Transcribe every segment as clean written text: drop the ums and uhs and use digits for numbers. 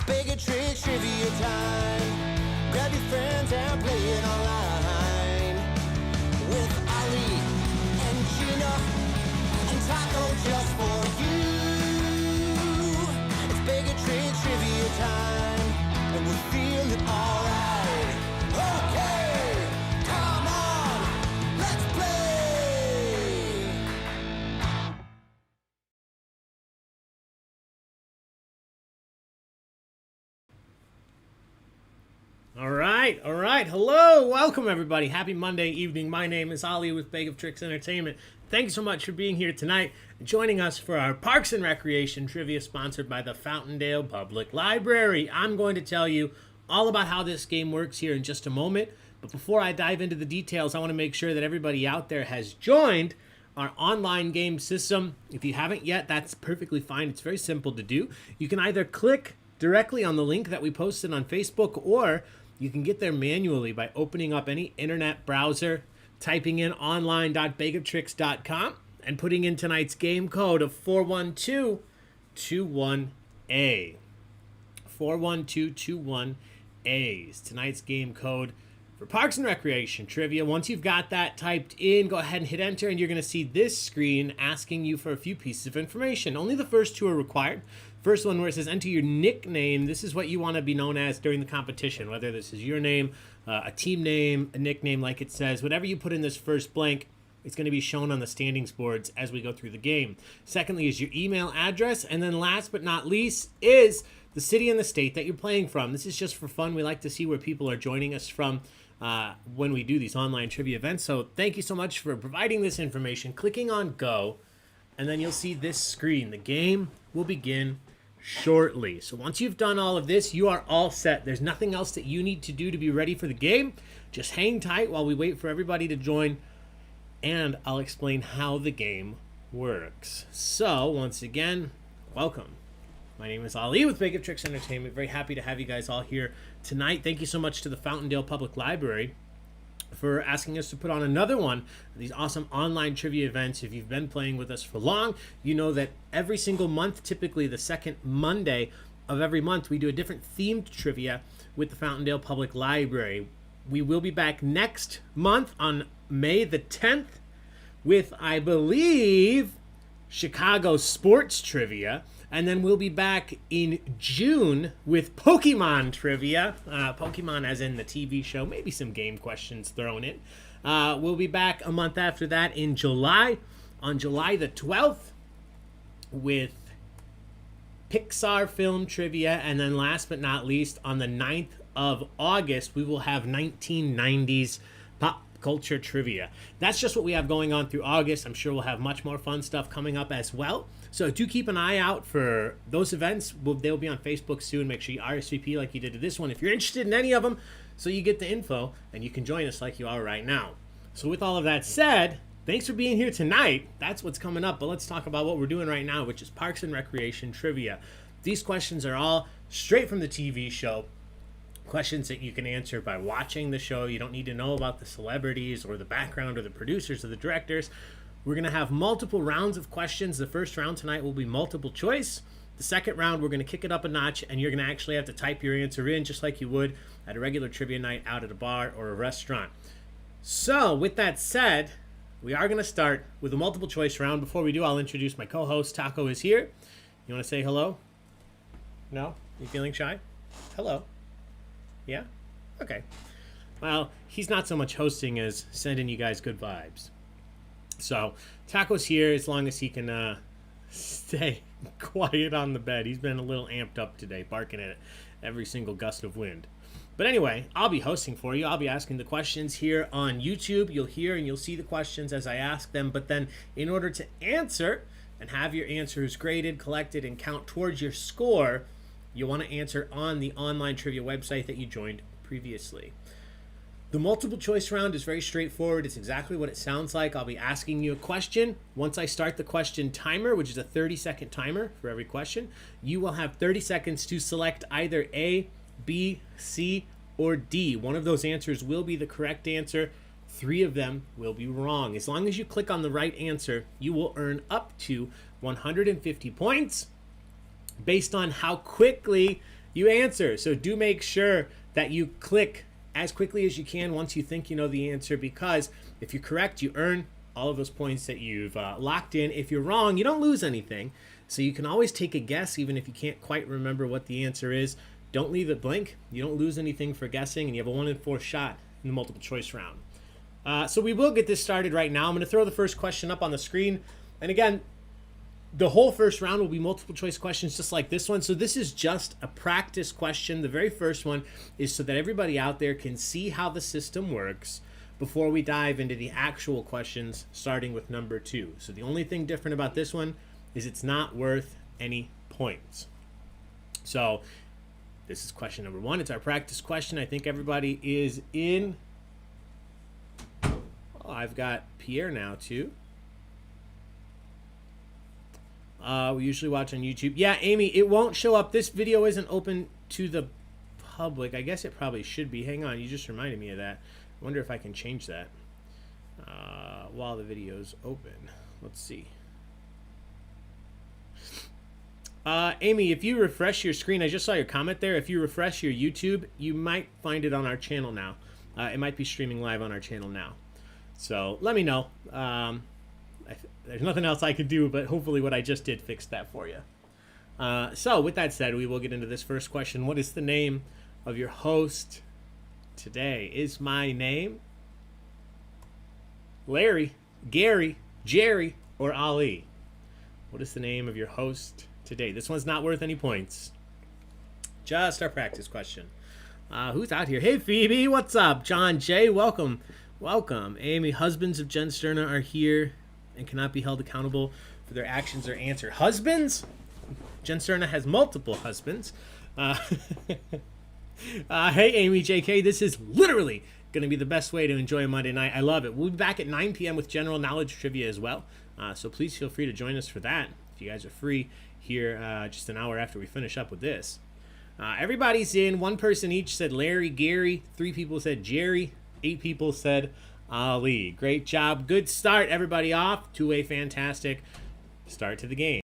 Baig Tricks Trivia Time. Grab your friends and play it online. With Ali and Gina and Taco just for you. It's Baig Tricks Trivia Time. And we're feeling alright. Okay, come on, let's play. All right. Hello, welcome everybody. Happy Monday evening. My name is Ali with Baig of Tricks Entertainment. Thank you so much for being here tonight and joining us for our Parks and Recreation trivia sponsored by the Fountaindale Public Library. I'm going to tell you all about how this game works here in just a moment. But before I dive into the details, I want to make sure that everybody out there has joined our online game system. If you haven't yet, that's perfectly fine. It's very simple to do. You can either click directly on the link that we posted on Facebook, or you can get there manually by opening up any internet browser, typing in online.baigoftricks.com, and putting in tonight's game code of 41221A. 41221A is tonight's game code for Parks and Recreation Trivia. Once you've got that typed in, go ahead and hit enter, and you're going to see this screen asking you for a few pieces of information. Only the first two are required. First one where it says enter your nickname. This is what you want to be known as during the competition, whether this is your name, a team name, a nickname like it says. Whatever you put in this first blank, it's going to be shown on the standings boards as we go through the game. Secondly is your email address. And then last but not least is the city and the state that you're playing from. This is just for fun. We like to see where people are joining us from when we do these online trivia events. So thank you so much for providing this information. Clicking on go, and then you'll see this screen. The game will begin shortly. So once you've done all of this, you are all set. There's nothing else that you need to do to be ready for the game. Just hang tight while we wait for everybody to join, and I'll explain how the game works. So once again, welcome. My name is Ali with Baig of Tricks Entertainment. Very happy to have you guys all here tonight. Thank you so much to the Fountaindale Public Library for asking us to put on another one of these awesome online trivia events. If you've been playing with us for long, you know that every single month, typically the second Monday of every month, we do a different themed trivia with the Fountaindale Public Library. We will be back next month on May the 10th with, I believe, Chicago sports trivia. And then we'll be back in June with Pokemon trivia. Pokemon as in the TV show, maybe some game questions thrown in. We'll be back a month after that in July, on July the 12th, with Pixar film trivia. And then last but not least, on the 9th of August, we will have 1990s pop culture trivia. That's just what we have going on through August. I'm sure we'll have much more fun stuff coming up as well. So do keep an eye out for those events. They'll be on Facebook soon. Make sure you RSVP like you did to this one if you're interested in any of them, so you get the info and you can join us like you are right now. So with all of that said, thanks for being here tonight. That's what's coming up, but let's talk about what we're doing right now, which is Parks and Recreation Trivia. These questions are all straight from the TV show. Questions that you can answer by watching the show. You don't need to know about the celebrities or the background or the producers or the directors. We're going to have multiple rounds of questions. The first round tonight will be multiple choice. The second round, we're going to kick it up a notch, and you're going to actually have to type your answer in just like you would at a regular trivia night out at a bar or a restaurant. So with that said, we are going to start with a multiple choice round. Before we do, I'll introduce my co-host. Taco is here. You want to say hello? No? You feeling shy? Hello. Yeah? Okay. Well, he's not so much hosting as sending you guys good vibes. So, Taco's here as long as he can stay quiet on the bed. He's been a little amped up today, barking at every single gust of wind. But anyway, I'll be hosting for you. I'll be asking the questions here on YouTube. You'll hear and you'll see the questions as I ask them. But then in order to answer and have your answers graded, collected, and count towards your score, you want to answer on the online trivia website that you joined previously. The multiple choice round is very straightforward. It's exactly what it sounds like. I'll be asking you a question. Once I start the question timer, which is a 30-second timer for every question, you will have 30 seconds to select either A, B, C, or D. One of those answers will be the correct answer. 3 of them will be wrong. As long as you click on the right answer, you will earn up to 150 points based on how quickly you answer. So do make sure that you click as quickly as you can once you think you know the answer, because if you're correct, you earn all of those points that you've locked in. If you're wrong, you don't lose anything. So you can always take a guess, even if you can't quite remember what the answer is. Don't leave it blank. You don't lose anything for guessing, and you have a 1 in 4 shot in the multiple choice round. So we will get this started right now. I'm going to throw the first question up on the screen. And again, the whole first round will be multiple choice questions just like this one. So this is just a practice question. The very first one is so that everybody out there can see how the system works before we dive into the actual questions, starting with number 2. So the only thing different about this one is it's not worth any points. So this is question number 1. It's our practice question. I think everybody is in. Oh, I've got Pierre now too. We usually watch on YouTube. Yeah, Amy, it won't show up. This video isn't open to the public. I guess it probably should be. Hang on, you just reminded me of that. I wonder if I can change that while the video's open. Let's see. Amy, if you refresh your screen, I just saw your comment there. If you refresh your YouTube, you might find it on our channel now. It might be streaming live on our channel now. So let me know. There's nothing else I could do, but hopefully what I just did fixed that for you. So with that said, we will get into this first question. What is the name of your host today? Is my name Larry, Gary, Jerry, or Ali? What is the name of your host today? This one's not worth any points. Just our practice question. Who's out here? Hey, Phoebe, what's up? John J, welcome. Welcome. Amy, husbands of Jen Sterna are here and cannot be held accountable for their actions or answer. Husbands? Jen Sterna has multiple husbands. Hey, Amy JK, this is literally going to be the best way to enjoy a Monday night. I love it. We'll be back at 9 p.m. with general knowledge trivia as well. So please feel free to join us for that if you guys are free here just an hour after we finish up with this. Everybody's in. 1 person each said Larry, Gary. 3 people said Jerry. 8 people said Ali. Great job. Good start, everybody off to a fantastic start to the game.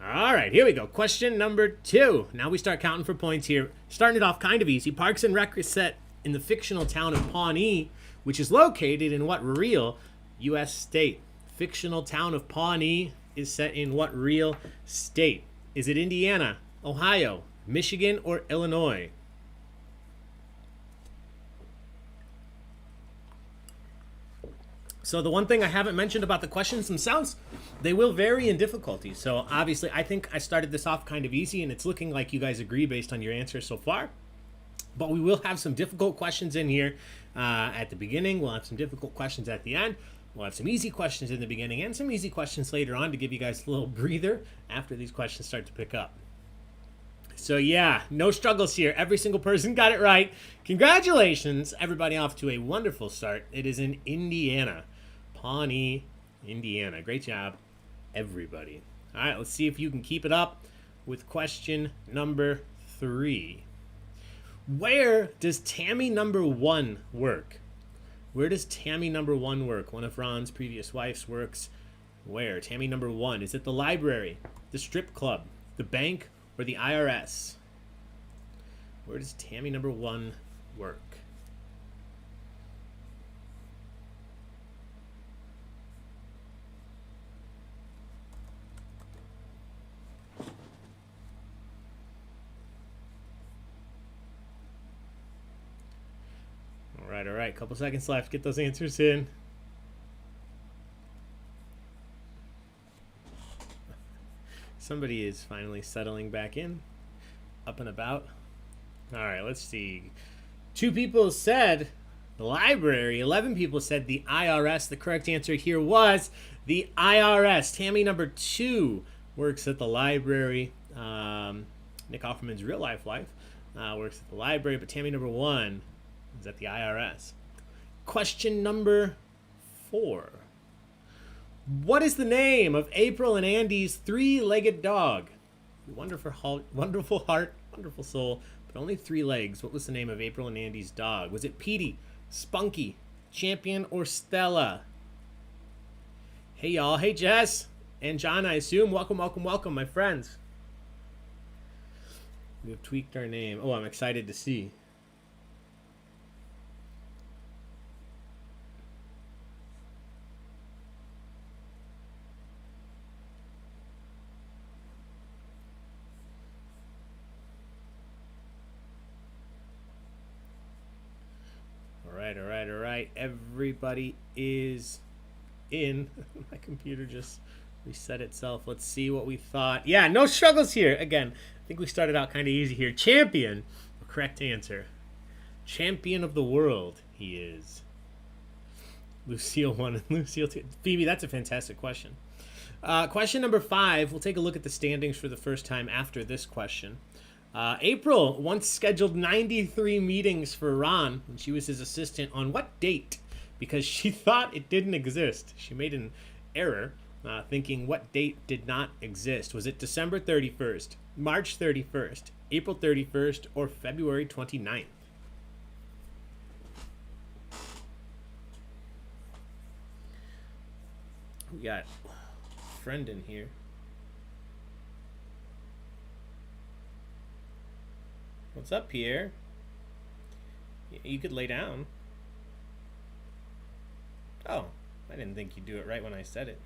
All right, here we go. Question number 2. Now we start counting for points here. Starting it off kind of easy. Parks and Rec is set in the fictional town of Pawnee, which is located in what real U.S. state? Fictional town of Pawnee is set in what real state? Is it Indiana, Ohio, Michigan, or Illinois? So the one thing I haven't mentioned about the questions themselves, they will vary in difficulty. So obviously I think I started this off kind of easy, and it's looking like you guys agree based on your answers so far. But we will have some difficult questions in here at the beginning. We'll have some difficult questions at the end. We'll have some easy questions in the beginning and some easy questions later on to give you guys a little breather after these questions start to pick up. So yeah, no struggles here. Every single person got it right. Congratulations, everybody, off to a wonderful start. It is in Indiana. Pawnee, Indiana. Great job, everybody. All right, let's see if you can keep it up with question number 3. Where does Tammy number 1 work? Where does Tammy number 1 work? One of Ron's previous wives works where? Tammy number 1. Is it the library, the strip club, the bank, or the IRS? Where does Tammy number 1 work? All right. Couple seconds left. Get those answers in. Somebody is finally settling back in, up and about. All right, let's see. 2 people said the library. 11 people said the IRS. The correct answer here was the IRS. Tammy number 2 works at the library. Nick Offerman's real life wife works at the library, but Tammy number 1 is at the IRS. Question number 4. What is the name of April and Andy's 3-legged dog? Wonderful heart, wonderful soul, but only 3 legs. What was the name of April and Andy's dog? Was it Petey, Spunky, Champion, or Stella? Hey, y'all. Hey, Jess and John, I assume. Welcome, welcome, welcome, my friends. We have tweaked our name. Oh, I'm excited to see. All right. Everybody is in. My computer just reset itself. Let's see what we thought. Yeah, no struggles here. Again, I think we started out kind of easy here. Champion. Correct answer. Champion of the world, he is. Lucille 1 and Lucille 2. Phoebe, that's a fantastic question. Question number 5. We'll take a look at the standings for the first time after this question. April once scheduled 93 meetings for Ron when she was his assistant on what date? Because she thought it didn't exist. She made an error thinking what date did not exist. Was it December 31st, March 31st, April 31st, or February 29th? We got a friend in here. What's up, Pierre? You could lay down. Oh, I didn't think you'd do it right when I said it.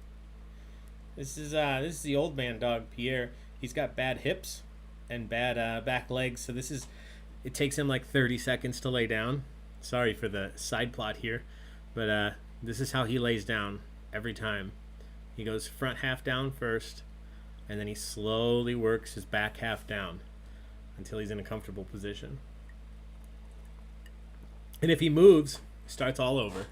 This is the old man dog, Pierre. He's got bad hips and bad back legs, so it takes him like 30 seconds to lay down. Sorry for the side plot here, but this is how he lays down every time. He goes front half down first, and then he slowly works his back half down until he's in a comfortable position. And if he moves, starts all over.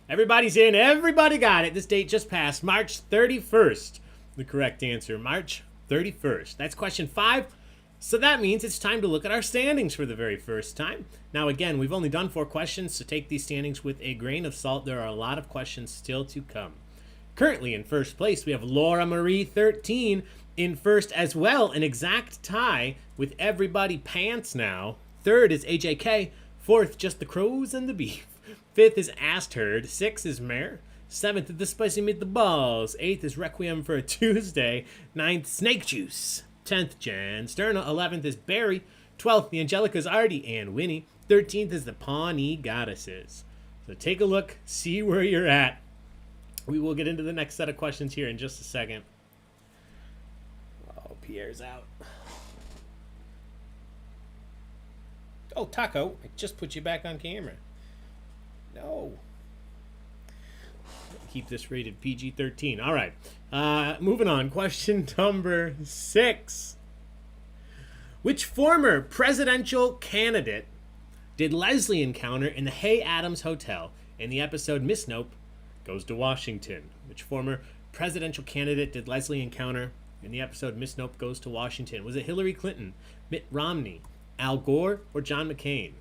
Everybody's in. Everybody got it. This date just passed. March 31st. The correct answer. March 31st. That's question 5. So that means it's time to look at our standings for the very first time. Now, again, we've only done 4 questions, so take these standings with a grain of salt. There are a lot of questions still to come. Currently in first place, we have Laura Marie 13 in first as well. An exact tie with everybody pants now. Third is AJK. Fourth, just the crows and the beef. Fifth is Asked Herd. 6th is Mare. 7th is The Spicy Meatballs. 8th is Requiem for a Tuesday. 9th, Snake Juice. 10th, Jan Sterna. 11th is Barry. 12th, the Angelicas Artie and Winnie. 13th is the Pawnee Goddesses. So take a look, see where you're at. We will get into the next set of questions here in just a second. Oh, Pierre's out. Oh, Taco, I just put you back on camera. No. Keep this rated PG-13. All right. Moving on. Question number 6. Which former presidential candidate did Leslie encounter in the Hay Adams Hotel in the episode Miss Nope Goes to Washington? Which former presidential candidate did Leslie encounter in the episode Miss Nope Goes to Washington? Was it Hillary Clinton, Mitt Romney, Al Gore, or John McCain?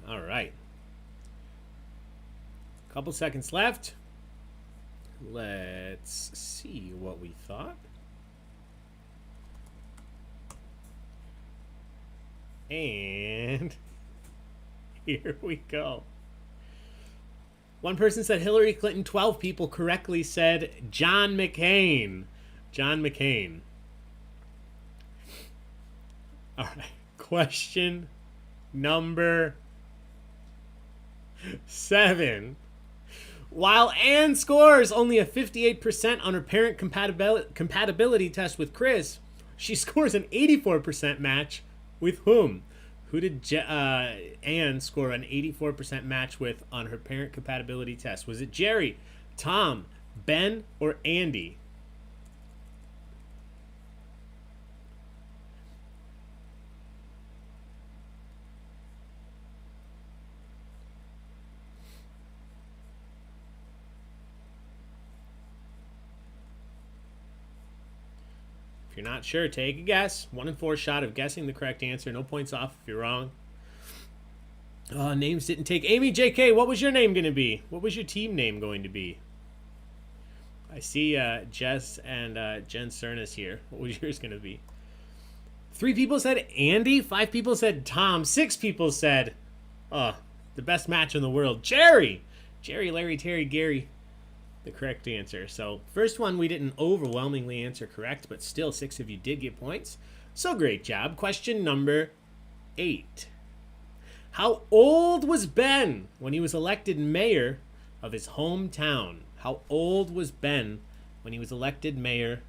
All right. Couple seconds left. Let's see what we thought. And here we go. One person said Hillary Clinton. 12 people correctly said John McCain. John McCain. All right. Question number 7. While Anne scores only a 58% on her parent compatibility test with Chris, she scores an 84% match with whom? Who did Anne score an 84% match with on her parent compatibility test? Was it Jerry, Tom, Ben, or Andy? you're not sure, take a guess. 1 in 4 shot of guessing the correct answer. No points off if you're wrong. Names didn't take. Amy JK, what was your name going to be? What was your team name going to be? I see Jess and Jen Cernas here. What was yours going to be? 3 people said Andy. 5 people said Tom. 6 people said, the best match in the world, Jerry. Jerry, Larry, Terry, Gary. The correct answer. So first one we didn't overwhelmingly answer correct, but still 6 of you did get points. So great job. Question number 8. How old was Ben when he was elected mayor of his hometown? How old was Ben when he was elected mayor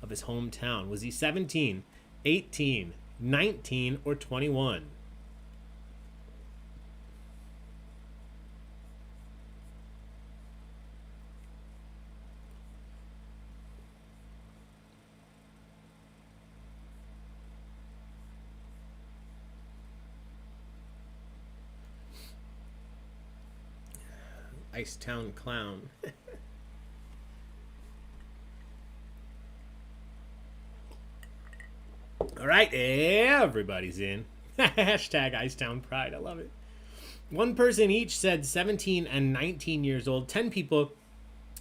of his hometown? Was he 17, 18, 19, or 21? Icetown Clown. All right, everybody's in. Hashtag Icetown Pride. I love it. 1 person each said 17 and 19 years old. 10 people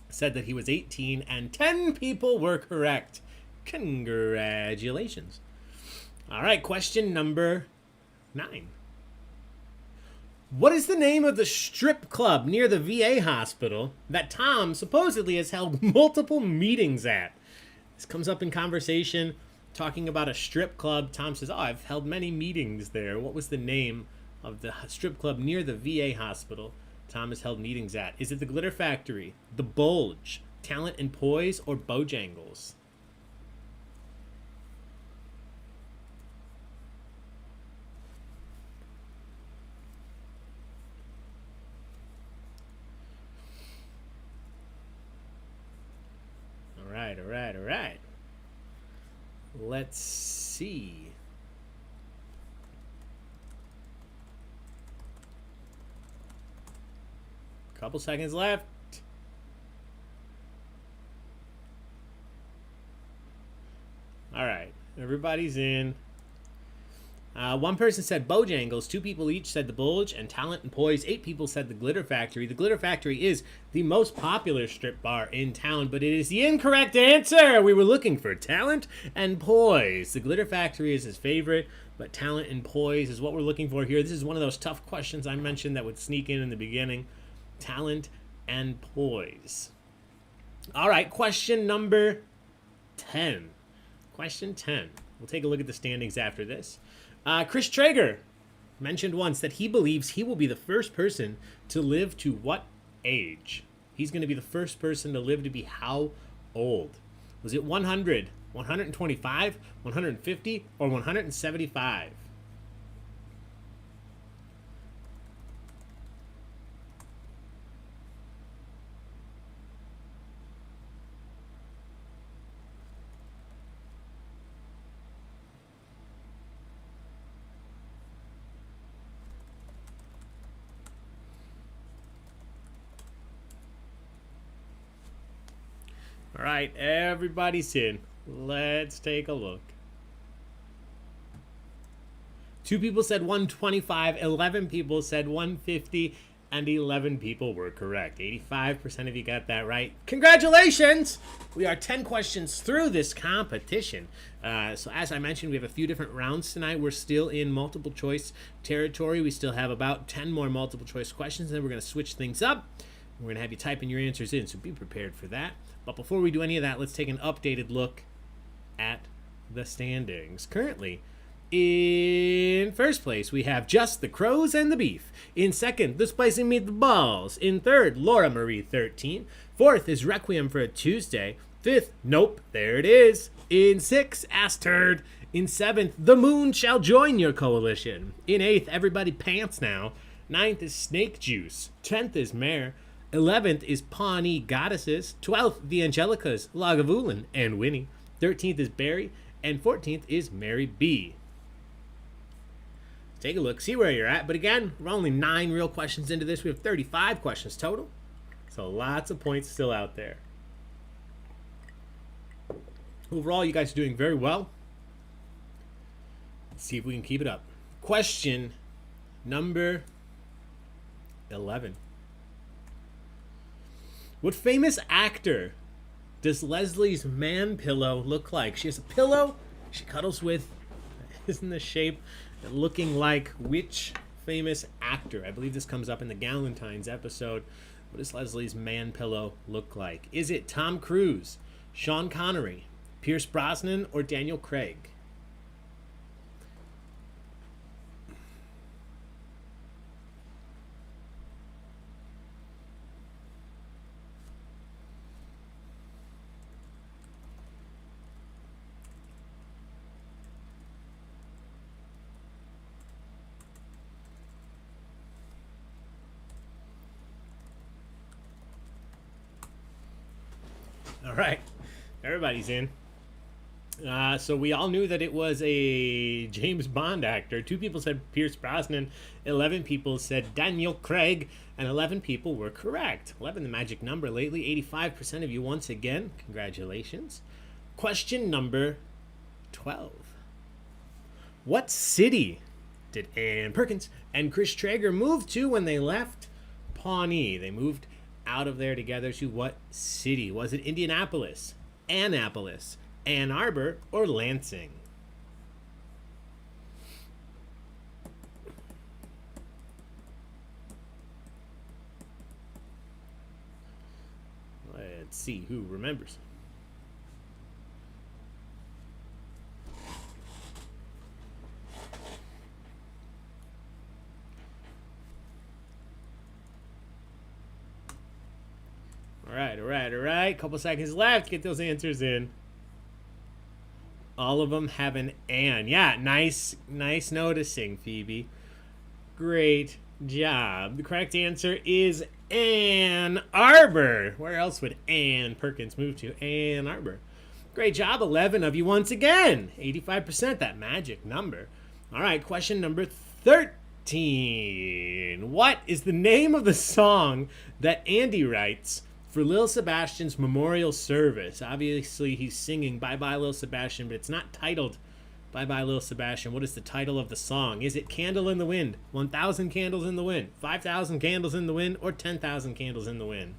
said that he was 18, and 10 people were correct. Congratulations. All right, question number 9. What is the name of the strip club near the VA hospital that Tom supposedly has held multiple meetings at? This comes up in conversation talking about a strip club. Tom says, I've held many meetings there. What was the name of the strip club near the VA hospital Tom has held meetings at? Is it the Glitter Factory, the Bulge, Talent and Poise, or Bojangles? All right. Let's see. Couple seconds left. All right, everybody's in. 1 person said Bojangles, 2 people each said the Bulge, and Talent and Poise. 8 people said the Glitter Factory. The Glitter Factory is the most popular strip bar in town, but it is the incorrect answer. We were looking for Talent and Poise. The Glitter Factory is his favorite, but Talent and Poise is what we're looking for here. This is one of those tough questions I mentioned that would sneak in the beginning. Talent and Poise. All right, question number 10. Question 10. We'll take a look at the standings after this. Chris Traeger mentioned once that he believes he will be the first person to live to what age? He's going to be the first person to live to be how old? Was it 100, 125, 150, or 175? All right, everybody's in. Let's take a look. 2 people said 125, 11 people said 150, and 11 people were correct. 85% of you got that right. Congratulations! We are 10 questions through this competition. So as I mentioned, we have a few different rounds tonight. We're still in multiple choice territory. We still have about 10 more multiple choice questions, and then we're going to switch things up. We're going to have you typing your answers in, so be prepared for that. But before we do any of that, let's take an updated look at the standings. Currently, in first place, we have Just the Crows and the Beef. In second, The Spicy Meatballs. In third, Laura Marie 13. Fourth is Requiem for a Tuesday. Fifth, Nope, there it is. In sixth, Ass Turd. In seventh, The Moon Shall Join Your Coalition. In eighth, Everybody Pants Now. Ninth is Snake Juice. 10th is Mare. 11th is Pawnee Goddesses. 12th, The Angelicas, Lagavulin, and Winnie. 13th is Barry. And 14th is Mary B. Take a look, see where you're at. But again, we're only 9 real questions into this. We have 35 questions total. So lots of points still out there. Overall, you guys are doing very well. Let's see if we can keep it up. Question number 11. What famous actor does Leslie's man pillow look like? She has a pillow she cuddles with. Isn't the shape looking like which famous actor? I believe this comes up in the Galentine's episode. What does Leslie's man pillow look like? Is it Tom Cruise, Sean Connery, Pierce Brosnan, or Daniel Craig? All right, everybody's in. So we all knew that it was a James Bond actor. 2 people said Pierce Brosnan, 11 people said Daniel Craig, and 11 people were correct. 11, the magic number lately. 85% of you once again. Congratulations. Question number 12. What city did Ann Perkins and Chris Traeger move to when they left Pawnee? They moved out of there together to what city? Was it Indianapolis, Annapolis, Ann Arbor, or Lansing? Let's see who remembers. All right. Couple seconds left. Get those answers in. All of them have an Ann. Yeah, nice noticing, Phoebe. Great job. The correct answer is Ann Arbor. Where else would Ann Perkins move to? Ann Arbor. Great job, 11 of you once again. 85%, that magic number. All right, question number 13. What is the name of the song that Andy writes for Lil Sebastian's memorial service? Obviously, he's singing Bye Bye Lil Sebastian, but it's not titled Bye Bye Lil Sebastian. What is the title of the song? Is it Candle in the Wind, 1,000 Candles in the Wind, 5,000 Candles in the Wind, or 10,000 Candles in the Wind?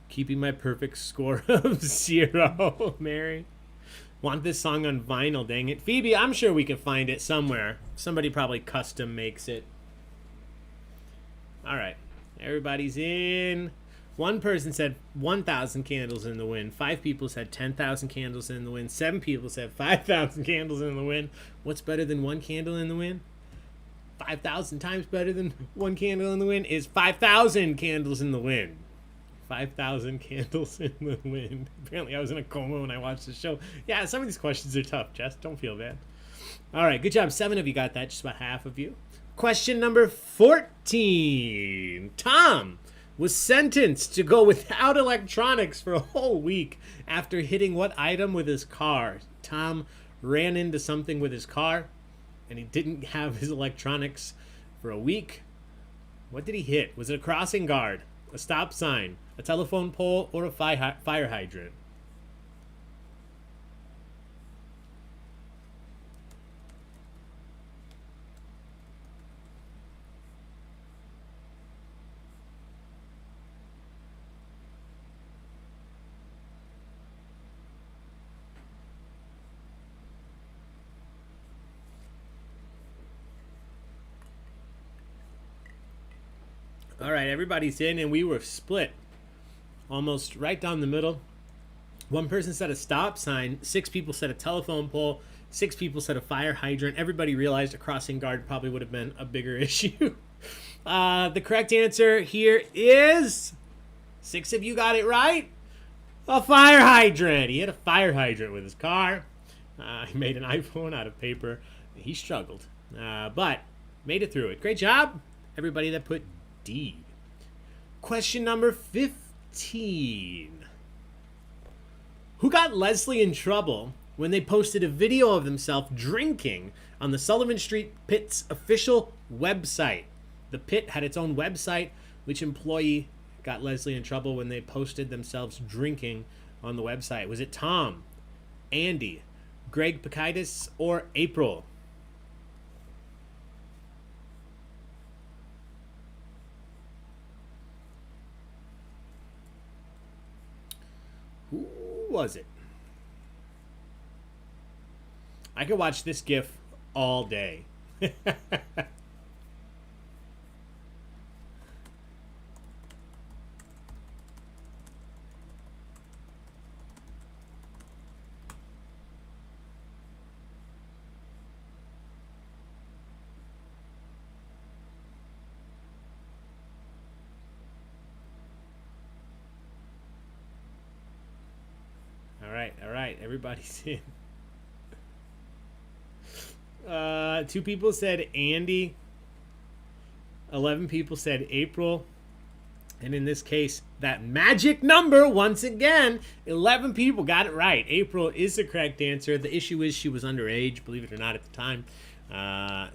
Keeping my perfect score of 0, Mary. Want this song on vinyl, dang it. Phoebe, I'm sure we can find it somewhere. Somebody probably custom makes it. All right. Everybody's in. One person said 1,000 candles in the wind. 5 people said 10,000 candles in the wind. 7 people said 5,000 candles in the wind. What's better than 1 candle in the wind? 5,000 times better than 1 candle in the wind is 5,000 candles in the wind. 5,000 candles in the wind. Apparently I was in a coma when I watched the show. Yeah, some of these questions are tough, Jess. Don't feel bad. All right, good job. 7 of you got that, just about half of you. Question number 14. Tom was sentenced to go without electronics for a whole week after hitting what item with his car? Tom ran into something with his car, and he didn't have his electronics for a week. What did he hit? Was it a crossing guard, a stop sign, a telephone pole, or a fire hydrant? All right, everybody's in, and we were split almost right down the middle. One person said a stop sign, 6 people said a telephone pole, 6 people said a fire hydrant. Everybody realized a crossing guard probably would have been a bigger issue. The correct answer here is 6 of you got it right. A fire hydrant. He hit a fire hydrant with his car. He made an iPhone out of paper. He struggled, but made it through it. Great job, everybody that put D. Question number 15. 15. Who got Leslie in trouble when they posted a video of themselves drinking on the Sullivan Street Pit's official website? The Pit had its own website. Which employee got Leslie in trouble when they posted themselves drinking on the website? Was it Tom, Andy, Greg Pakaitis, or April? Who was it? I could watch this GIF all day. All right, everybody's in. 2 people said Andy. 11 people said April. And in this case, that magic number, once again, 11 people got it right. April is the correct answer. The issue is she was underage, believe it or not, at the time.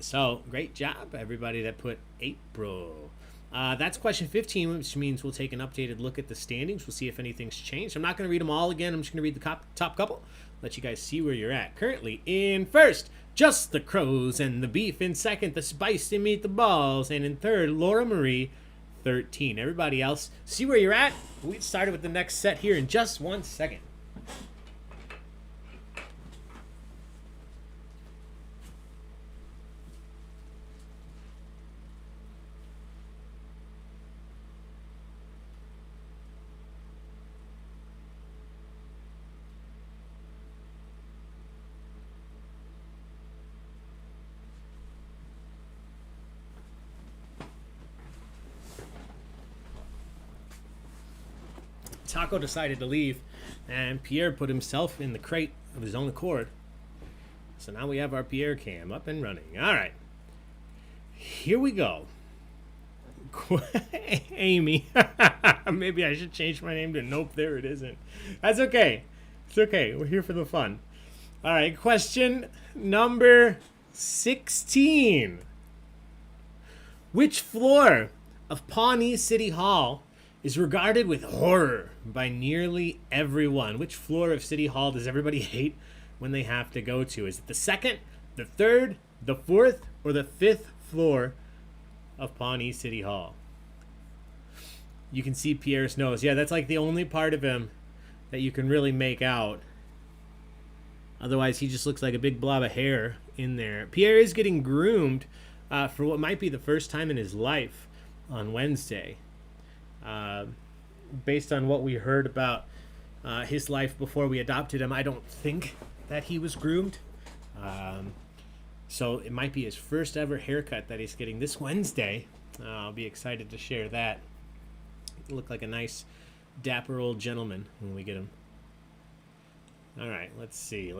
So, great job, everybody that put April. That's question 15, which means we'll take an updated look at the standings. We'll see if anything's changed. I'm not going to read them all again. I'm just going to read the top couple. Let you guys see where you're at. Currently in first, Just the Crows and the Beef. In second, the Spicy Meatballs. And in third, Laura Marie, 13. Everybody else, see where you're at. We started with the next set here in just 1 second. Taco decided to leave, and Pierre put himself in the crate of his own accord. So now we have our Pierre cam up and running. All right. Here we go. Amy. Maybe I should change my name to Nope, there it isn't. That's okay. It's okay. We're here for the fun. All right. Question number 16. Which floor of Pawnee City Hall is regarded with horror by nearly everyone? Which floor of City Hall does everybody hate when they have to go to? Is it the second, the third, the fourth, or the fifth floor of Pawnee City Hall? You can see Pierre's nose. Yeah, that's like the only part of him that you can really make out. Otherwise, he just looks like a big blob of hair in there. Pierre is getting groomed for what might be the first time in his life on Wednesday. Based on what we heard about his life before we adopted him, I don't think that he was groomed. So it might be his first ever haircut that he's getting this Wednesday. I'll be excited to share that. He'll look like a nice, dapper old gentleman when we get him. All right, let's see.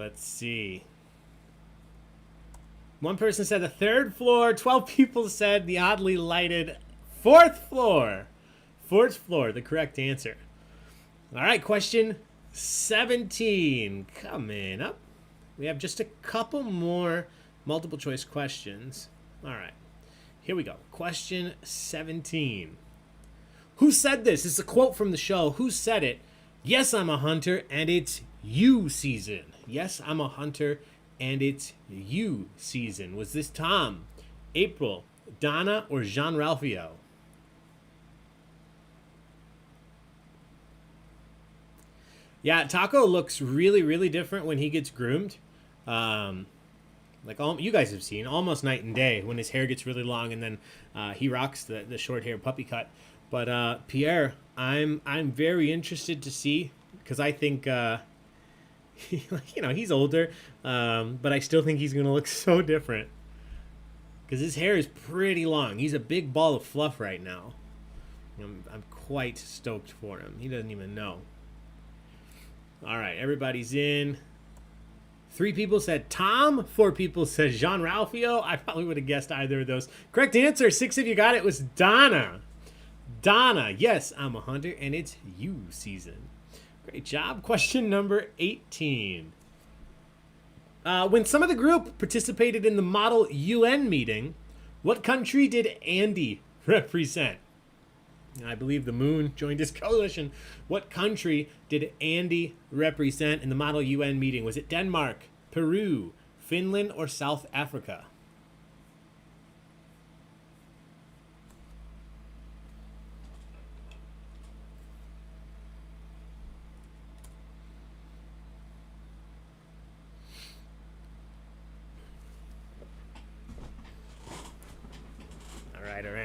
One person said the third floor. 12 people said the oddly lighted fourth floor. Fourth floor, the correct answer. All right, question 17 coming up. We have just a couple more multiple choice questions. All right, here we go. Question 17. Who said this? It's a quote from the show. Who said it? Yes, I'm a hunter, and it's you season. Yes, I'm a hunter, and it's you season. Was this Tom, April, Donna, or Jean-Ralphio? Yeah, Taco looks really, really different when he gets groomed. Like all you guys have seen, almost night and day when his hair gets really long, and then he rocks the short hair puppy cut. But Pierre, I'm very interested to see, because I think he's older, but I still think he's gonna look so different because his hair is pretty long. He's a big ball of fluff right now. I'm quite stoked for him. He doesn't even know. All right, everybody's in. 3 people said Tom. 4 people said Jean-Ralphio. I probably would have guessed either of those. Correct answer, 6 of you got it, was Donna. Donna, yes, I'm a hunter, and it's you season. Great job. Question number 18. When some of the group participated in the Model UN meeting, what country did Andy represent? I believe the moon joined his coalition. What country did Andy represent in the Model UN meeting? Was it Denmark, Peru, Finland, or South Africa?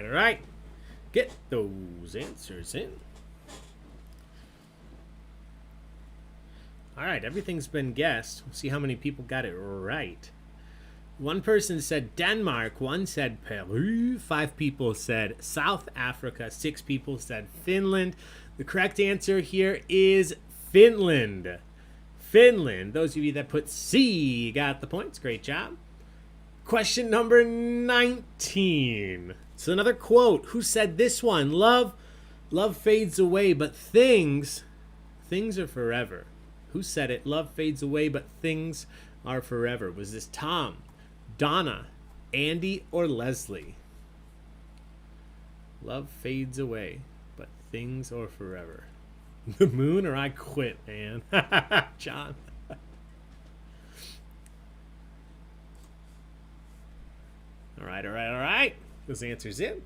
All right. Get those answers in. All right, everything's been guessed. We'll see how many people got it right. One person said Denmark, one said Peru, 5 people said South Africa, 6 people said Finland. The correct answer here is Finland. Finland. Those of you that put C got the points. Great job. Question number 19. So another quote. Who said this one? Love fades away, but things are forever. Who said it? Love fades away, but things are forever. Was this Tom, Donna, Andy, or Leslie? Love fades away, but things are forever. The moon or I quit, man. John. All right. Those answers in.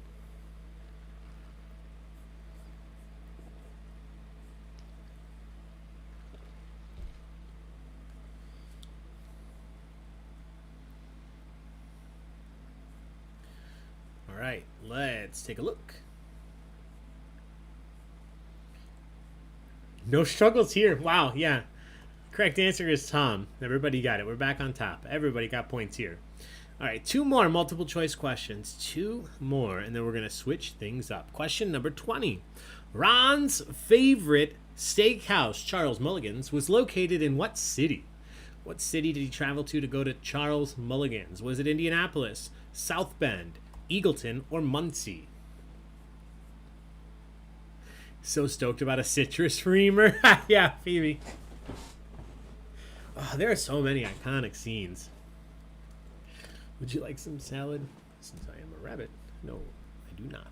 All right, let's take a look. No struggles here. Wow, yeah. Correct answer is Tom. Everybody got it. We're back on top. Everybody got points here. All right, 2 more multiple choice questions. 2 more, and then we're going to switch things up. Question number 20. Ron's favorite steakhouse, Charles Mulligan's, was located in what city? What city did he travel to go to Charles Mulligan's? Was it Indianapolis, South Bend, Eagleton, or Muncie? So stoked about a citrus reamer. Yeah, Phoebe. Oh, there are so many iconic scenes. Would you like some salad? Since I am a rabbit. No, I do not.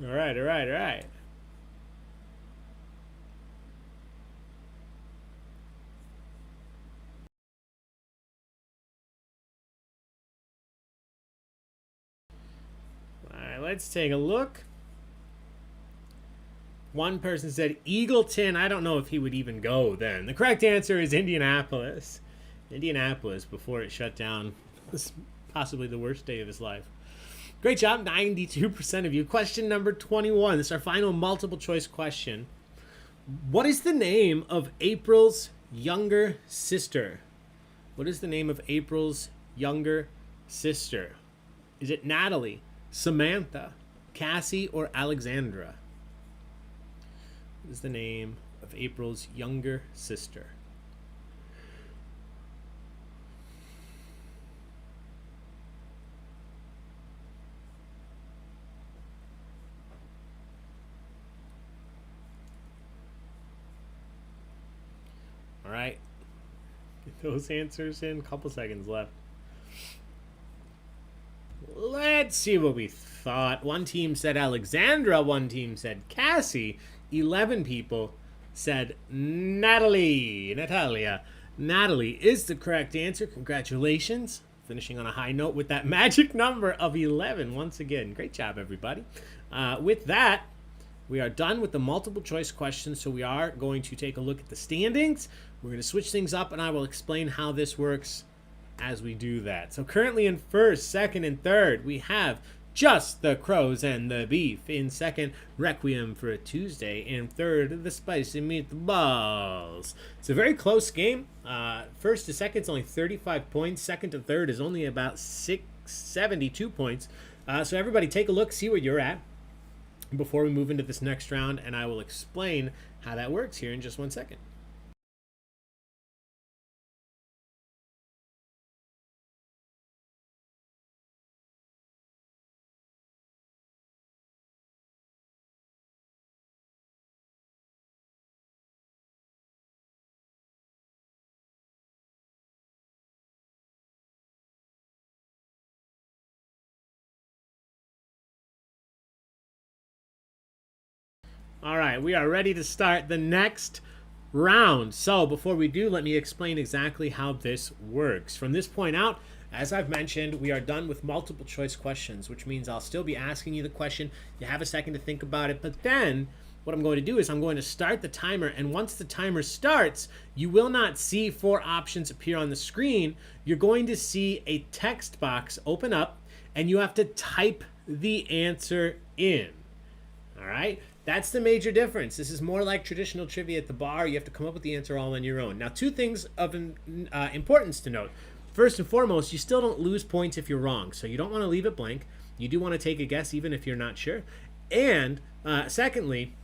All right. All right, let's take a look. One person said Eagleton. I don't know if he would even go then. The correct answer is Indianapolis. Indianapolis, before it shut down, was possibly the worst day of his life. Great job, 92% of you. Question number 21. This is our final multiple choice question. What is the name of April's younger sister? What is the name of April's younger sister? Is it Natalie, Samantha, Cassie, or Alexandra? What is the name of April's younger sister? All right. Get those answers in. A couple seconds left. Let's see what we thought. One team said Alexandra. One team said Cassie. 11 people said Natalia. Natalie is the correct answer. Congratulations. Finishing on a high note with that magic number of 11 once again. Great job, everybody. With that, we are done with the multiple choice questions, so we are going to take a look at the standings. We're going to switch things up, and I will explain how this works as we do that. So currently in first, second, and third, we have Just the Crows and the Beef. In second, Requiem for a Tuesday. In third, the Spicy Meatballs. It's a very close game. First to second is only 35 points. Second to third is only about 72 points. So everybody take a look, see where you're at before we move into this next round, and I will explain how that works here in just 1 second. All right, we are ready to start the next round. So before we do, let me explain exactly how this works. From this point out, as I've mentioned, we are done with multiple choice questions, which means I'll still be asking you the question. You have a second to think about it, but then what I'm going to do is I'm going to start the timer, and once the timer starts, you will not see 4 options appear on the screen. You're going to see a text box open up, and you have to type the answer in. All right? That's the major difference. This is more like traditional trivia at the bar. You have to come up with the answer all on your own. Now, 2 things of importance to note. First and foremost, you still don't lose points if you're wrong, so you don't want to leave it blank. You do want to take a guess even if you're not sure. And secondly,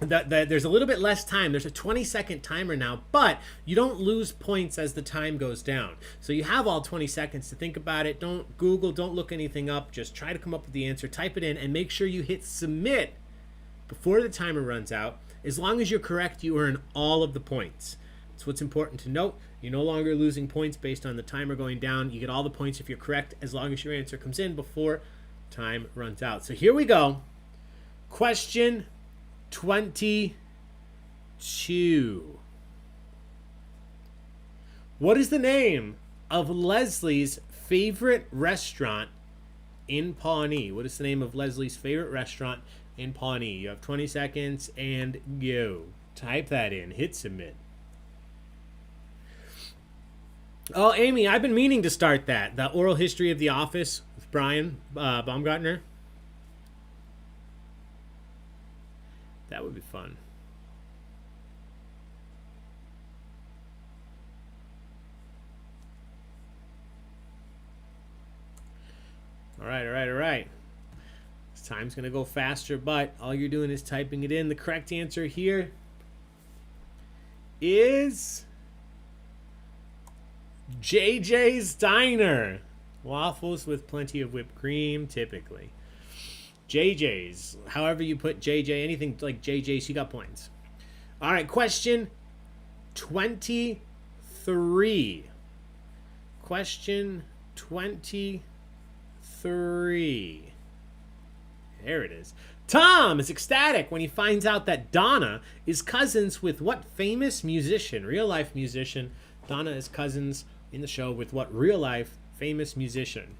there's a little bit less time. There's a 20-second timer now, but you don't lose points as the time goes down. So you have all 20 seconds to think about it. Don't Google, don't look anything up. Just try to come up with the answer, type it in, and make sure you hit submit before the timer runs out. As long as you're correct, you earn all of the points. That's what's important to note. You're no longer losing points based on the timer going down. You get all the points if you're correct, as long as your answer comes in before time runs out. So here we go. Question 22. What is the name of Leslie's favorite restaurant in Pawnee? What is the name of Leslie's favorite restaurant in Pawnee? You have 20 seconds and go. Type that in. Hit submit. Oh, Amy, I've been meaning to start that. The oral history of The Office with Brian Baumgartner. That would be fun. All right. This time's going to go faster, but all you're doing is typing it in. The correct answer here is JJ's Diner. Waffles with plenty of whipped cream, typically. JJ's. However you put JJ, anything like JJ's, you got points. All right, question 23. Question 23. There it is. Tom is ecstatic when he finds out that Donna is cousins with what famous musician? Real-life musician. Donna is cousins in the show with what real-life famous musician?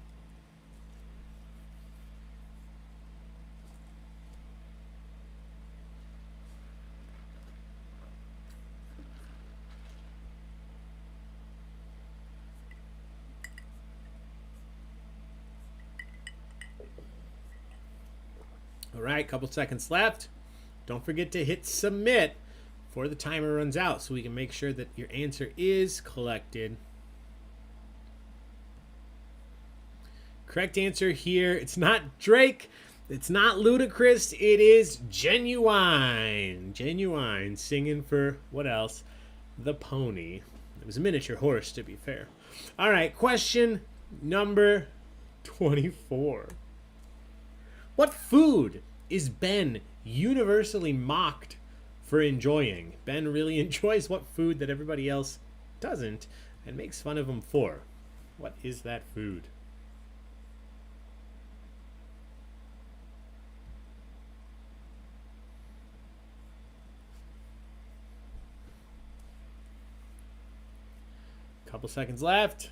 All right, couple seconds left. Don't forget to hit submit before the timer runs out so we can make sure that your answer is collected. Correct answer here. It's not Drake. It's not Ludacris. It is Genuine. Genuine singing for what else? The Pony. It was a miniature horse, to be fair. All right, question number 24. What food is Ben universally mocked for enjoying? Ben really enjoys what food that everybody else doesn't and makes fun of him for. What is that food? Couple seconds left.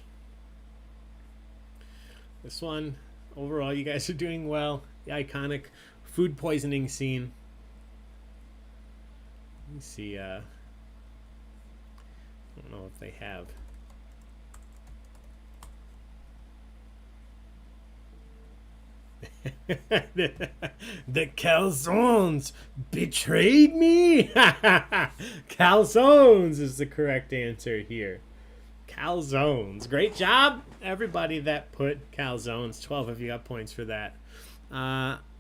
This one, overall, you guys are doing well. The iconic food poisoning scene. Let me see. I don't know if they have. The calzones betrayed me. Calzones is the correct answer here. Calzones. Great job, everybody that put calzones. 12 of you got points for that.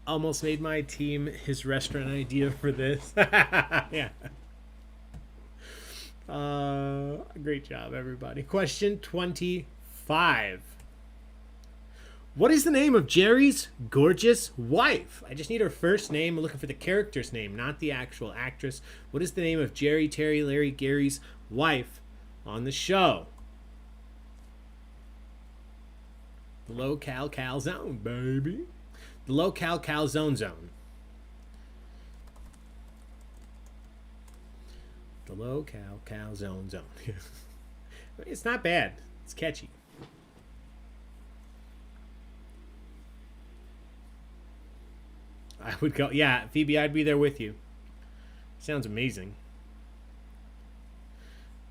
Almost made my team his restaurant idea for this. Yeah. Great job, everybody. Question 25. What is the name of Jerry's gorgeous wife? I just need her first name. I'm looking for the character's name, not the actual actress. What is the name of Jerry, Terry, Larry, Gary's wife on the show? The low-cal calzone, baby. The low-cal calzone zone. The low-cal calzone zone. It's not bad. It's catchy. I would go. Yeah, Phoebe, I'd be there with you. Sounds amazing.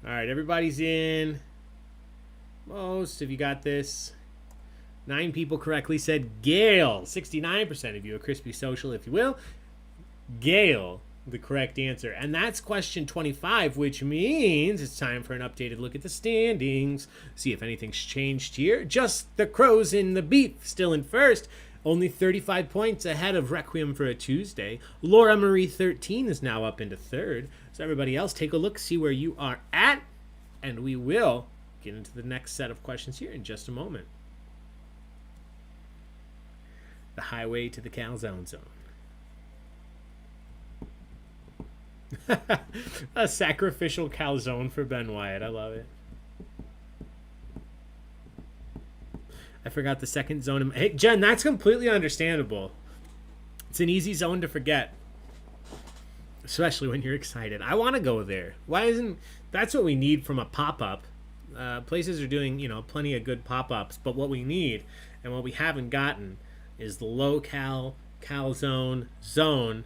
All right, everybody's in. Most of you got this. 9 people correctly said Gale. 69% of you, a crispy social, if you will. Gale, the correct answer. And that's question 25, which means it's time for an updated look at the standings. See if anything's changed here. Just the Crows in the Beef still in first. Only 35 points ahead of Requiem for a Tuesday. Laura Marie 13 is now up into third. So everybody else, take a look, see where you are at. And we will get into the next set of questions here in just a moment. The highway to the calzone zone. A sacrificial calzone for Ben Wyatt. I love it. I forgot the second zone. Hey, Jen, that's completely understandable. It's an easy zone to forget. Especially when you're excited. I want to go there. Why isn't... That's what we need from a pop-up. Places are doing, plenty of good pop-ups. But what we need, and what we haven't gotten, is the low-cal, calzone, zone,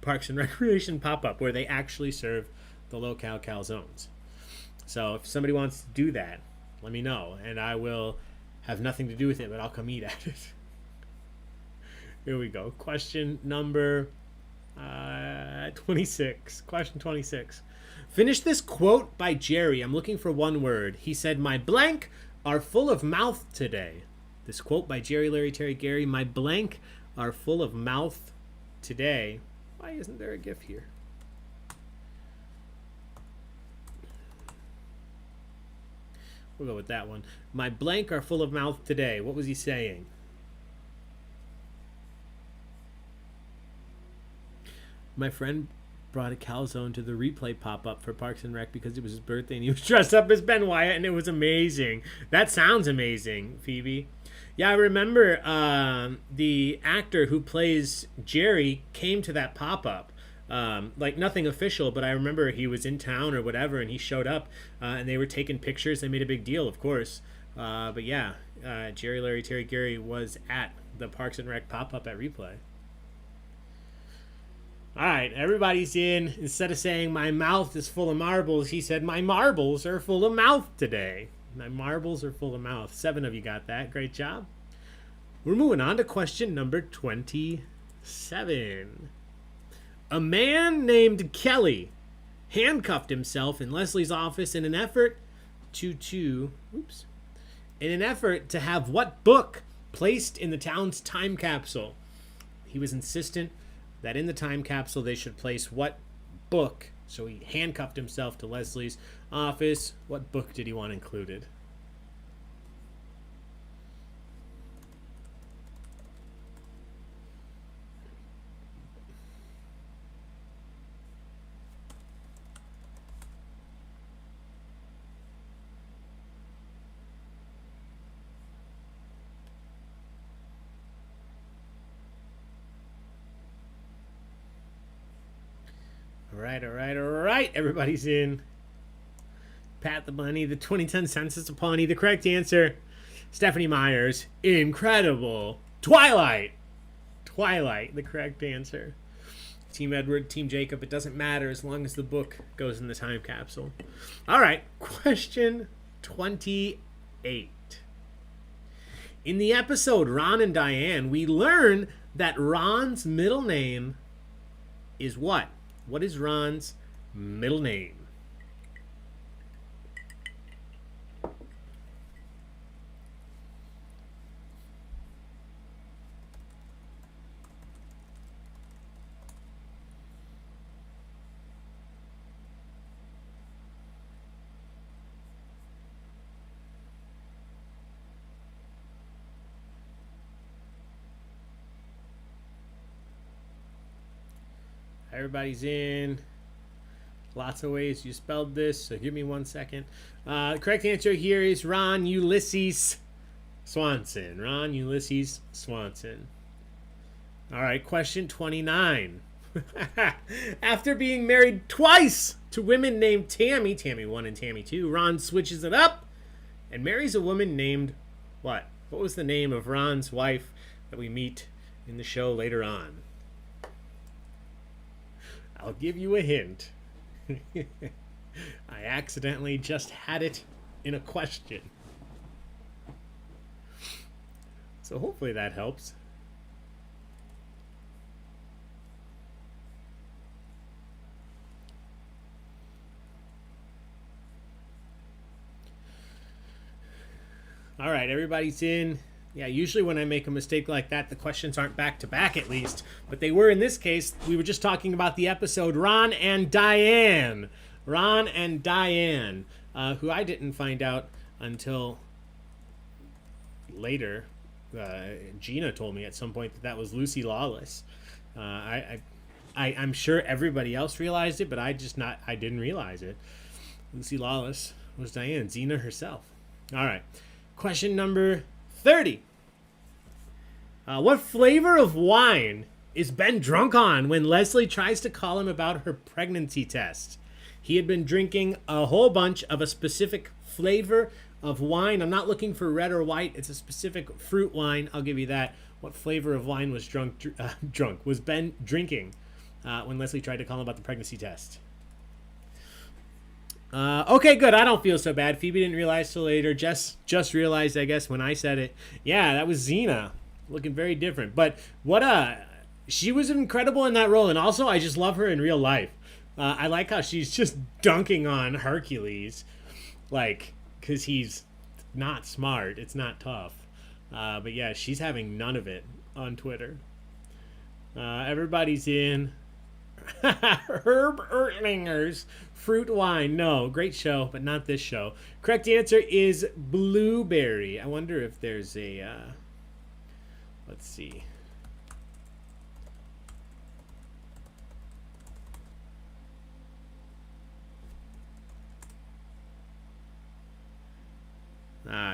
Parks and Recreation pop-up, where they actually serve the low-cal calzones. So if somebody wants to do that, let me know. And I will have nothing to do with it, but I'll come eat at it. Here we go. Question number 26. Question 26. Finish this quote by Jerry. I'm looking for one word. He said, "My blank are full of mouth today." This quote by Jerry, Larry, Terry, Gary. "My blank are full of mouth today." Why isn't there a GIF here? We'll go with that one. "My blank are full of mouth today." What was he saying? My friend brought a calzone to the replay pop-up for Parks and Rec because it was his birthday and he was dressed up as Ben Wyatt and it was amazing. That sounds amazing, Phoebe. Yeah, I remember the actor who plays Jerry came to that pop-up. Like nothing official, but I remember he was in town or whatever and he showed up and they were taking pictures. They made a big deal, of course. But yeah, Jerry, Larry, Terry, Gary was at the Parks and Rec pop-up at Replay. All right, everybody's in. Instead of saying my mouth is full of marbles, he said my marbles are full of mouth today. My marbles are full of mouth. 7 of you got that. Great job. We're moving on to question number 27. A man named Kelly handcuffed himself in Leslie's office in an effort to have what book placed in the town's time capsule? He was insistent that in the time capsule they should place what book. So he handcuffed himself to Leslie's office. What book did he want included? All right. Everybody's in. Pat the Bunny, the 2010 Census of Pawnee. The correct answer, Stephanie Myers. Incredible. Twilight, the correct answer. Team Edward, Team Jacob, it doesn't matter as long as the book goes in the time capsule. All right, question 28. In the episode Ron and Diane, we learn that Ron's middle name is what? What is Ron's middle name? Everybody's in. Lots of ways you spelled this, so give me 1 second. The correct answer here is Ron Ulysses Swanson. Ron Ulysses Swanson. All right, question 29. After being married twice to women named Tammy, Tammy 1 and Tammy 2. Ron switches it up and marries a woman named what? What was the name of Ron's wife that we meet in the show later on? I'll give you a hint. I accidentally just had it in a question. So hopefully that helps. All right, everybody's in. Yeah, usually when I make a mistake like that, the questions aren't back to back at least. But they were in this case. We were just talking about the episode Ron and Diane. Ron and Diane, who I didn't find out until later. Gina told me at some point that was Lucy Lawless. I'm sure everybody else realized it, but I didn't realize it. Lucy Lawless was Diane, Xena herself. All right. Question number 30. What flavor of wine is Ben drunk on when Leslie tries to call him about her pregnancy test? He had been drinking a whole bunch of a specific flavor of wine. I'm not looking for red or white. It's a specific fruit wine. I'll give you that. What flavor of wine was was Ben drinking when Leslie tried to call him about the pregnancy test? Okay, good. I don't feel so bad. Phoebe didn't realize till later. Jess just realized, I guess, when I said it. Yeah, that was Xena. Looking very different. But she was incredible in that role. And also, I just love her in real life. I like how she's just dunking on Hercules. Like, because he's not smart. It's not tough. But yeah, she's having none of it on Twitter. Everybody's in. Herb Ertlinger's fruit wine. No, great show, but not this show. Correct answer is blueberry. I wonder if there's a let's see.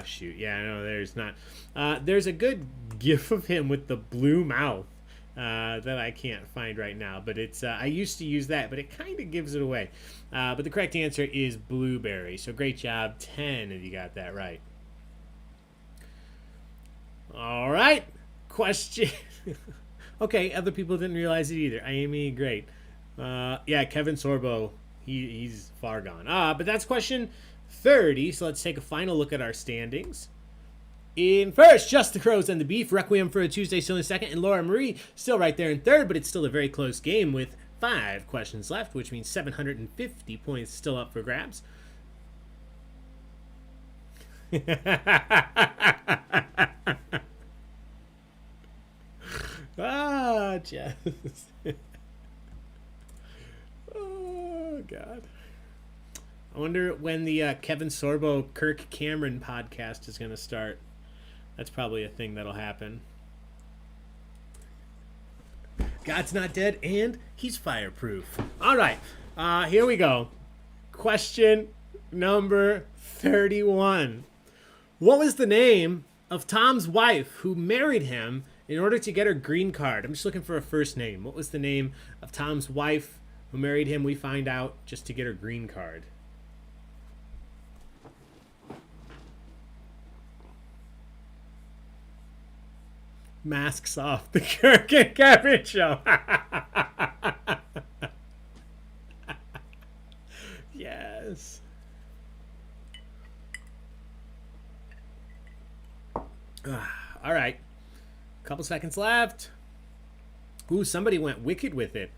Shoot. Yeah, no, there's not. There's a good gif of him with the blue mouth that I can't find right now, but it's I used to use that, but it kind of gives it away. But the correct answer is blueberry. So great job, 10 if you got that right. All right, question. Okay, other people didn't realize it either. Amy, great. Yeah, Kevin Sorbo, he's far gone. But that's question 30. So let's take a final look at our standings. In first, Just the Crows and the Beef, Requiem for a Tuesday still in second, and Laura Marie still right there in third, but it's still a very close game with 5 questions left, which means 750 points still up for grabs. Jess. Oh, God. I wonder when the Kevin Sorbo, Kirk Cameron podcast is going to start. That's probably a thing that'll happen. God's not dead, and he's fireproof. All right, here we go. Question number 31. What was the name of Tom's wife who married him in order to get her green card? I'm just looking for a first name. What was the name of Tom's wife who married him, we find out, just to get her green card? Masks off, the Kirk and Kevin show. Yes. All right. Couple seconds left. Ooh, somebody went Wicked with it.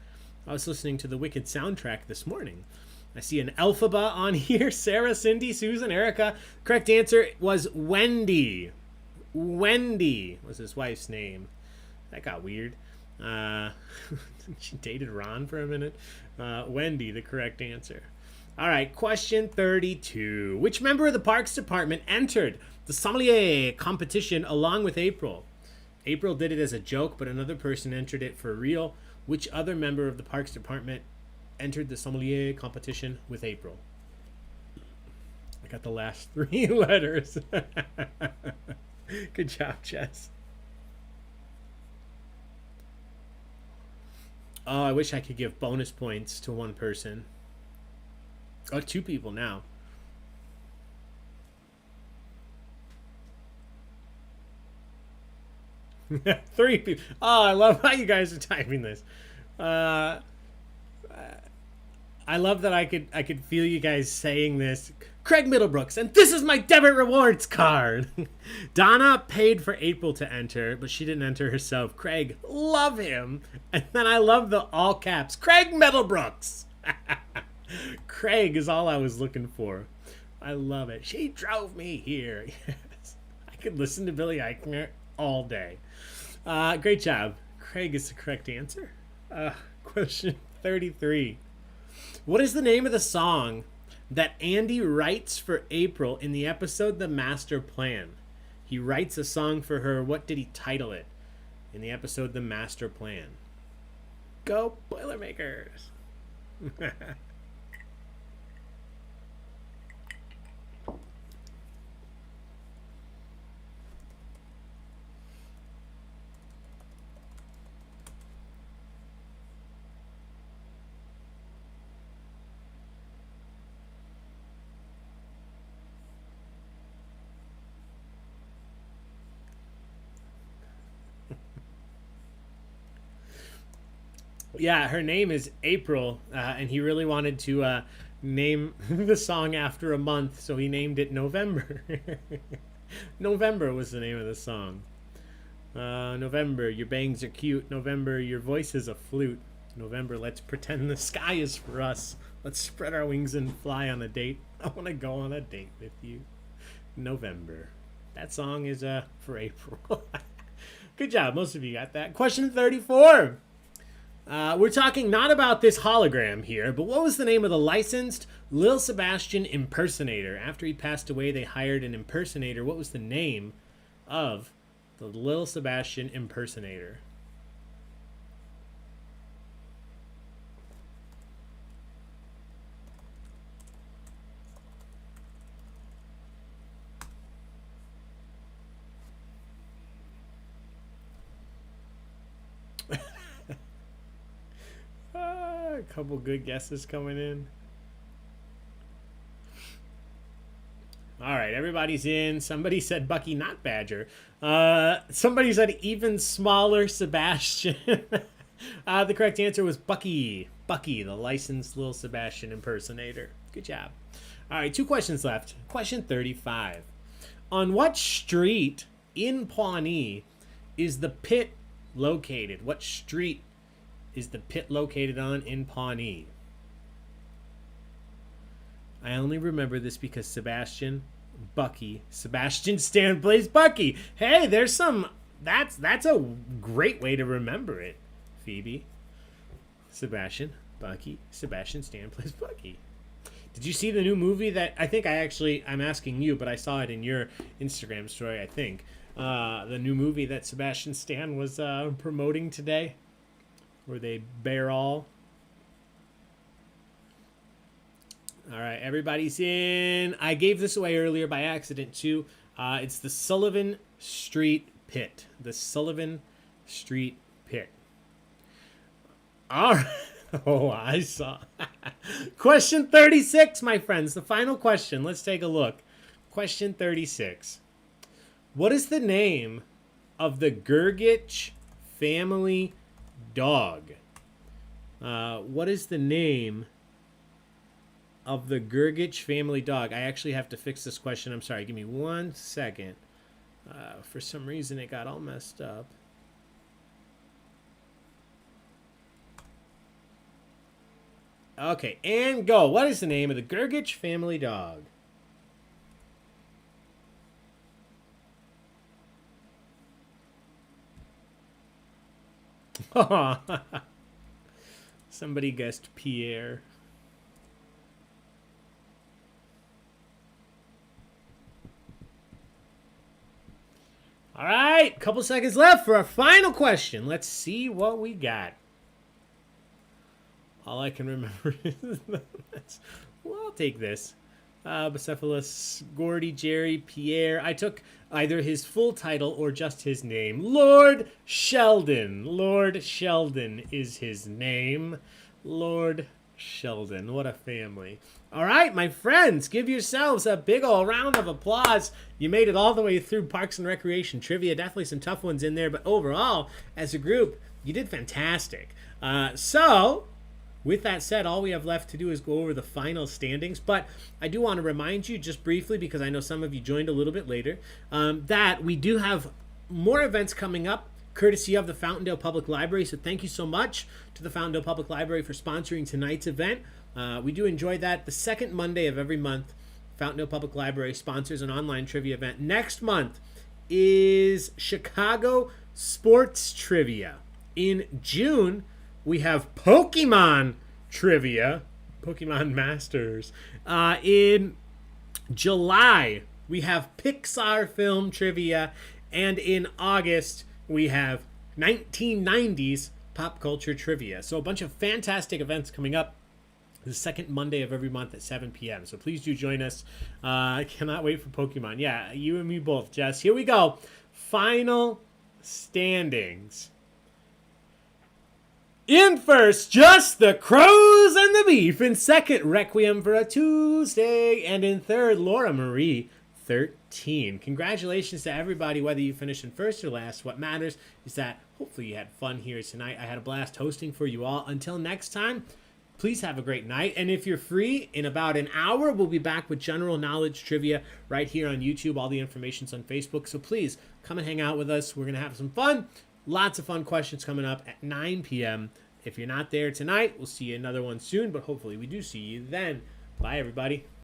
I was listening to the Wicked soundtrack this morning. I see an Elphaba on here. Sarah, Cindy, Susan, Erica. Correct answer was Wendy. Wendy was his wife's name. That got weird. She dated Ron for a minute. Wendy, the correct answer. All right, question 32. Which member of the Parks Department entered the sommelier competition along with April? April did it as a joke, but another person entered it for real. Which other member of the Parks Department entered the sommelier competition with April? I got the last 3 letters. Good job, Jess. Oh, I wish I could give bonus points to one person. Oh, 2 people now. Three people. Oh, I love how you guys are typing this. Uh, I love that I could feel you guys saying this. Craig Middlebrooks, and this is my debit rewards card. Donna paid for April to enter, but she didn't enter herself. Craig, love him. And then I love the all caps. Craig Middlebrooks. Craig is all I was looking for. I love it. She drove me here. Yes. I could listen to Billy Eichner all day. Great job. Craig is the correct answer. Question 33. What is the name of the song that Andy writes for April in the episode The Master Plan? He writes a song for her. What did he title it in the episode The Master Plan? Go Boilermakers. Yeah, her name is April, and he really wanted to name the song after a month, so he named it November. November was the name of the song. November, your bangs are cute. November, your voice is a flute. November, let's pretend the sky is for us. Let's spread our wings and fly on a date. I want to go on a date with you. November. That song is for April. Good job. Most of you got that. Question 34. We're talking not about this hologram here, but what was the name of the licensed Lil Sebastian impersonator? After he passed away, they hired an impersonator. What was the name of the Lil Sebastian impersonator? A couple good guesses coming in. All right, everybody's in. Somebody said Bucky, not Badger. Somebody said even smaller Sebastian. The correct answer was Bucky. Bucky, the licensed Lil Sebastian impersonator. Good job. All right, 2 questions left. Question 35. On what street in Pawnee is the pit located? What street is the pit located on in Pawnee? I only remember this because Sebastian Stan plays Bucky. Hey, there's some. That's a great way to remember it, Phoebe. Sebastian Stan plays Bucky. Did you see the new movie that I'm asking you, but I saw it in your Instagram story, I think. The new movie that Sebastian Stan was promoting today, where they bear all. All right, everybody's in. I gave this away earlier by accident, too. It's the Sullivan Street Pit. The Sullivan Street Pit. All right. Oh, I saw. Question 36, my friends. The final question. Let's take a look. Question 36. What is the name of the Gergich family dog? What is the name of the Gergich family dog? I actually have to fix this question. I'm sorry. Give me 1 second. For some reason, it got all messed up. Okay, and go. What is the name of the Gergich family dog? Somebody guessed Pierre. All right, couple seconds left for our final question. Let's see what we got. All I can remember is well, I'll take this. Bucephalus, Gordy, Jerry, Pierre. I took either his full title or just his name. Lord Sheldon. Lord Sheldon is his name. Lord Sheldon, what a family. All right, my friends, give yourselves a big old round of applause. You made it all the way through Parks and Recreation trivia. Definitely some tough ones in there, but overall, as a group, you did fantastic. So, with that said, all we have left to do is go over the final standings. But I do want to remind you just briefly, because I know some of you joined a little bit later, that we do have more events coming up, courtesy of the Fountaindale Public Library. So thank you so much to the Fountaindale Public Library for sponsoring tonight's event. We do enjoy that. The second Monday of every month, Fountaindale Public Library sponsors an online trivia event. Next month is Chicago Sports Trivia. In June, we have Pokemon Trivia, Pokemon Masters. In July, we have Pixar Film Trivia. And in August, we have 1990s pop culture trivia. So a bunch of fantastic events coming up the second Monday of every month at 7 p.m. So please do join us. I cannot wait for Pokemon. Yeah, you and me both, Jess. Here we go. Final standings. In first, Just the Crows and the Beef. In second, Requiem for a Tuesday. And in third, Laura Marie 13. Congratulations to everybody, whether you finished in first or last. What matters is that hopefully you had fun here tonight. I had a blast hosting for you all. Until next time, please have a great night. And if you're free, in about an hour, we'll be back with general knowledge trivia right here on YouTube. All the information's on Facebook. So please come and hang out with us. We're going to have some fun. Lots of fun questions coming up at 9 p.m. If you're not there tonight, we'll see you another one soon. But hopefully we do see you then. Bye, everybody.